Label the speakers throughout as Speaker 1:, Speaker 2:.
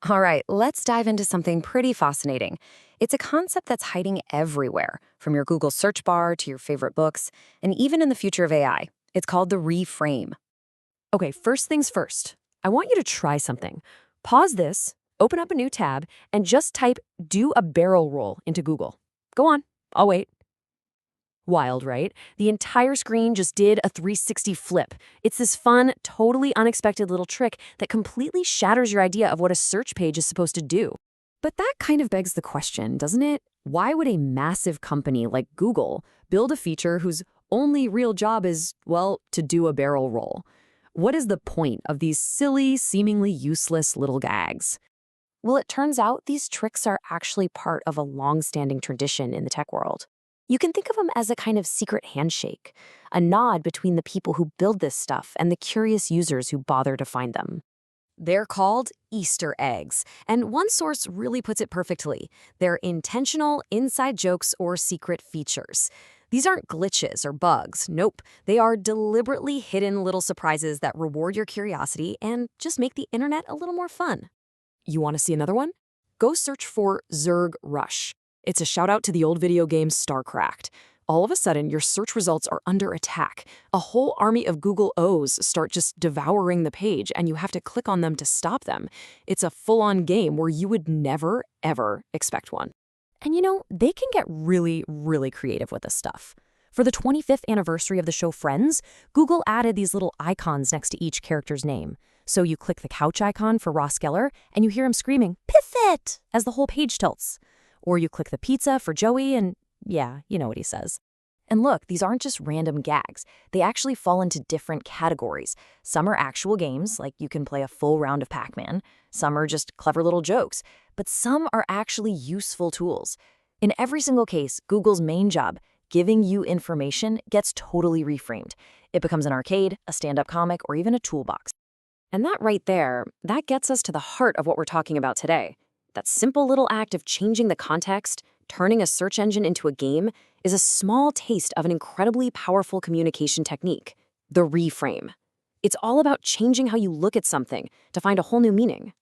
Speaker 1: All right, let's dive into something pretty fascinating. It's a concept that's hiding everywhere, from your Google search bar to your favorite books, and even in the future of AI. It's called the reframe.
Speaker 2: Okay, first things first. I want you to try something. Pause this, open up a new tab, and just type do a barrel roll into Google. Go on, I'll wait. Wild, right? The entire screen just did a 360 flip. It's this fun, totally unexpected little trick that completely shatters your idea of what a search page is supposed to do. But that kind of begs the question, doesn't it? Why would a massive company like Google build a feature whose only real job is, well, to do a barrel roll? What is the point of these silly, seemingly useless little gags?
Speaker 1: Well, it turns out these tricks are actually part of a long-standing tradition in the tech world. You can think of them as a kind of secret handshake, a nod between the people who build this stuff and the curious users who bother to find them. They're called Easter eggs, and one source really puts it perfectly. They're intentional inside jokes or secret features. These aren't glitches or bugs, nope. They are deliberately hidden little surprises that reward your curiosity and just make the internet a little more fun.
Speaker 2: You want to see another one? Go search for Zerg Rush. It's a shout out to the old video game StarCracked. All of a sudden, your search results are under attack. A whole army of Google O's start just devouring the page, and you have to click on them to stop them. It's a full-on game where you would never, ever expect one. And they can get really, really creative with this stuff. For the 25th anniversary of the show Friends, Google added these little icons next to each character's name. So you click the couch icon for Ross Geller, and you hear him screaming, "Pivot!" as the whole page tilts. Or you click the pizza for Joey, and yeah, you know what he says. And look, these aren't just random gags. They actually fall into different categories. Some are actual games, like you can play a full round of Pac-Man. Some are just clever little jokes. But some are actually useful tools. In every single case, Google's main job, giving you information, gets totally reframed. It becomes an arcade, a stand-up comic, or even a toolbox. And that right there, that gets us to the heart of what we're talking about today. That simple little act of changing the context, turning a search engine into a game, is a small taste of an incredibly powerful communication technique, the reframe. It's all about changing how you look at something to find a whole new meaning.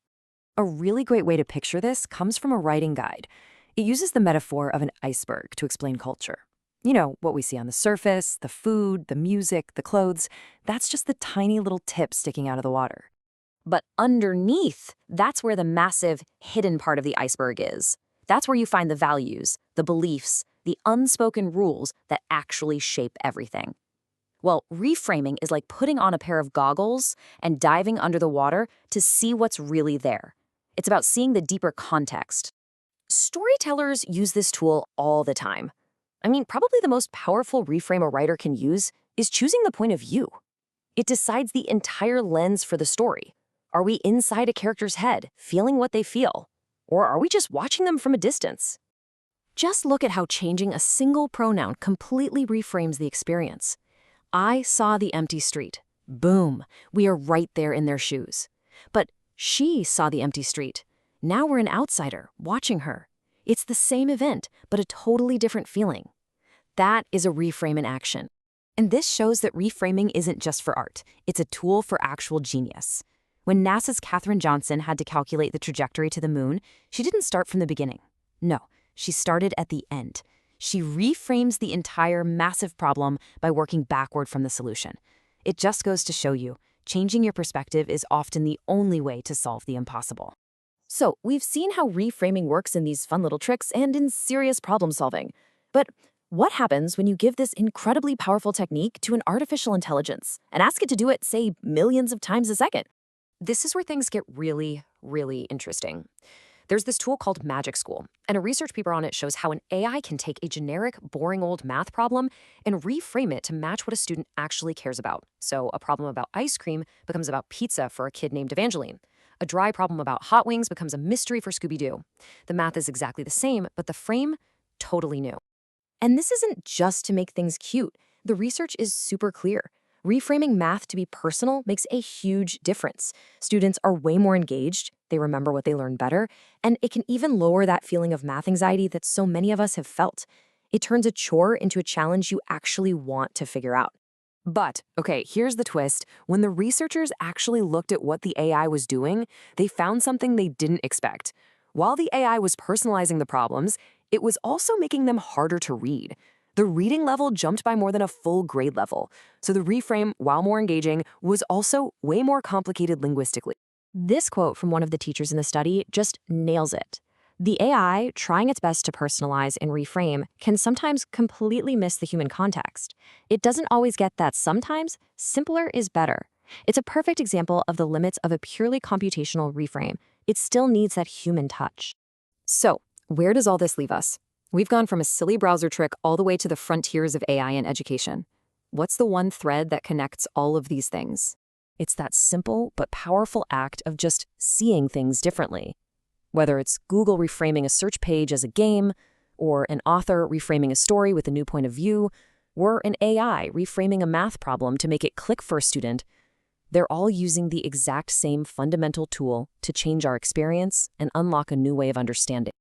Speaker 2: A really great way to picture this comes from a writing guide. It uses the metaphor of an iceberg to explain culture. You know, what we see on the surface, the food, the music, the clothes, that's just the tiny little tip sticking out of the water. But underneath, that's where the massive hidden part of the iceberg is. That's where you find the values, the beliefs, the unspoken rules that actually shape everything. Well, reframing is like putting on a pair of goggles and diving under the water to see what's really there. It's about seeing the deeper context. Storytellers use this tool all the time. I mean, probably the most powerful reframe a writer can use is choosing the point of view. It decides the entire lens for the story. Are we inside a character's head, feeling what they feel? Or are we just watching them from a distance? Just look at how changing a single pronoun completely reframes the experience. I saw the empty street. Boom, we are right there in their shoes. But she saw the empty street. Now we're an outsider, watching her. It's the same event, but a totally different feeling. That is a reframe in action. And this shows that reframing isn't just for art. It's a tool for actual genius. When NASA's Katherine Johnson had to calculate the trajectory to the moon, she didn't start from the beginning. No, she started at the end. She reframes the entire massive problem by working backward from the solution. It just goes to show you, changing your perspective is often the only way to solve the impossible. So, we've seen how reframing works in these fun little tricks and in serious problem solving. But what happens when you give this incredibly powerful technique to an artificial intelligence and ask it to do it, say, millions of times a second? This is where things get really, really interesting. There's this tool called Magic School, and a research paper on it shows how an AI can take a generic, boring old math problem and reframe it to match what a student actually cares about. So a problem about ice cream becomes about pizza for a kid named Evangeline. A dry problem about hot wings becomes a mystery for Scooby-Doo. The math is exactly the same, but the frame, totally new. And this isn't just to make things cute. The research is super clear. Reframing math to be personal makes a huge difference. Students are way more engaged, they remember what they learned better, and it can even lower that feeling of math anxiety that so many of us have felt. It turns a chore into a challenge you actually want to figure out. But, okay, here's the twist. When the researchers actually looked at what the AI was doing, they found something they didn't expect. While the AI was personalizing the problems, it was also making them harder to read. The reading level jumped by more than a full grade level. So the reframe, while more engaging, was also way more complicated linguistically.
Speaker 1: This quote from one of the teachers in the study just nails it. The AI, trying its best to personalize and reframe, can sometimes completely miss the human context. It doesn't always get that sometimes simpler is better. It's a perfect example of the limits of a purely computational reframe. It still needs that human touch.
Speaker 2: So, where does all this leave us? We've gone from a silly browser trick all the way to the frontiers of AI in education. What's the one thread that connects all of these things? It's that simple but powerful act of just seeing things differently. Whether it's Google reframing a search page as a game, or an author reframing a story with a new point of view, or an AI reframing a math problem to make it click for a student, they're all using the exact same fundamental tool to change our experience and unlock a new way of understanding.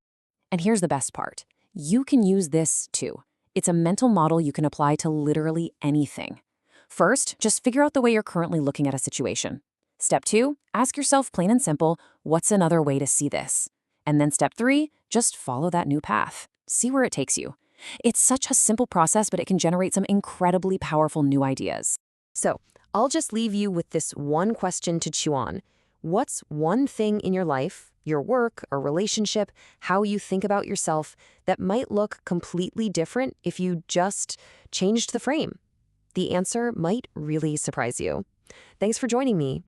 Speaker 2: And here's the best part. You can use this too. It's a mental model you can apply to literally anything. First, just figure out the way you're currently looking at a situation. Step 2, ask yourself plain and simple, what's another way to see this? And then step 3, just follow that new path. See where it takes you. It's such a simple process, but it can generate some incredibly powerful new ideas. So, I'll just leave you with this one question to chew on. What's one thing in your life, your work, or relationship, how you think about yourself, that might look completely different if you just changed the frame? The answer might really surprise you. Thanks for joining me.